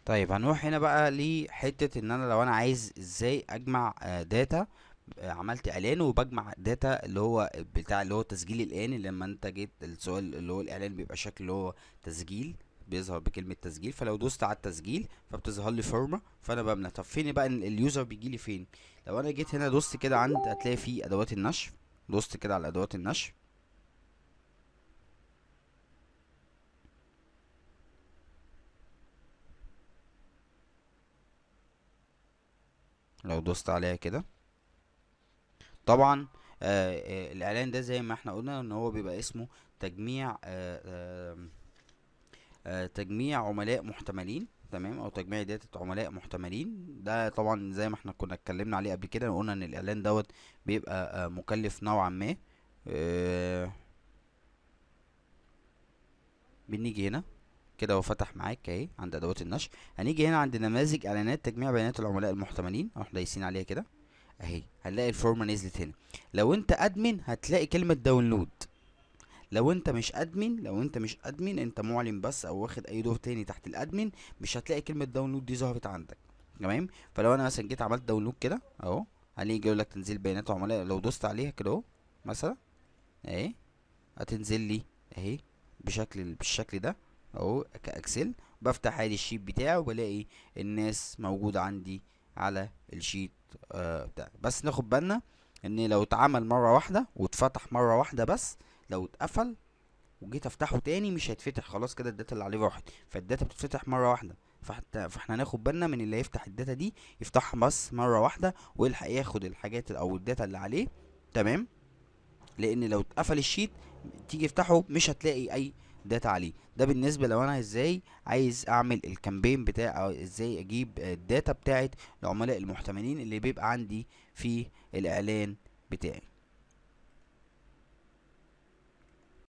طيب هنروح هنا بقى لحتة ان انا لو انا عايز ازاي اجمع داتا. عملت اعلان وبجمع داتا اللي هو بتاع اللي هو تسجيل الان، اللي لما انت جيت السؤال اللي هو الاعلان بيبقى شكل اللي هو تسجيل، بيظهر بكلمة تسجيل. فلو دوست على التسجيل فبتظهر لي فورمة، فانا بملى. طب فين بقى اليوزر بيجي لي فين؟ لو انا جيت هنا دوست كده عند هتلاقي فيه ادوات النشر، دوست كده على ادوات النشر. لو دوست عليها كده طبعا الاعلان ده زي ما احنا قلنا ان هو بيبقى اسمه تجميع تجميع عملاء محتملين، تمام، او تجميع داتا عملاء محتملين. ده طبعا زي ما احنا كنا اتكلمنا عليه قبل كده، قلنا ان الاعلان دوت بيبقى مكلف نوعا ما. آه، بنيجي هنا كده هو فتح معاك اهي عند ادوات النشر. هنيجي هنا عند نماذج اعلانات تجميع بيانات العملاء المحتملين، اروح دايسين عليها كده اهي. هنلاقي الفورمه نزلت هنا. لو انت ادمن هتلاقي كلمه داونلود. لو انت مش ادمن انت معلن بس او واخد اي دور تاني تحت الادمن، مش هتلاقي كلمه داونلود دي ظهرت عندك. تمام. فلو انا مثلا جيت عملت داونلود كده اهو، هنيجي يقول لك تنزيل بيانات عملاء. لو دوست عليها كده اهو مثلا اهي هتنزل لي اهي بالشكل ده اهو كاكسل. بفتح عادي الشيت بتاعي وبلاقي الناس موجوده عندي على الشيت بتاعي. بس ناخد بالنا ان لو اتعمل مره واحده واتفتح مره واحده بس، لو اتقفل وجيت افتحه تاني مش هيتفتح، خلاص كده الداتا اللي عليه راحت. فالداتا بتتفتح مره واحده. فاحنا ناخد بالنا من اللي يفتح الداتا دي يفتحها بس مره واحده ويلحق ياخد الحاجات او الداتا اللي عليه. تمام. لان لو اتقفل الشيت تيجي افتحه مش هتلاقي اي داتا عليه. ده بالنسبه لو انا ازاي عايز اعمل الكامبين بتاع، او ازاي اجيب الداتا بتاعت العملاء المحتملين اللي بيبقى عندي في الاعلان بتاعي.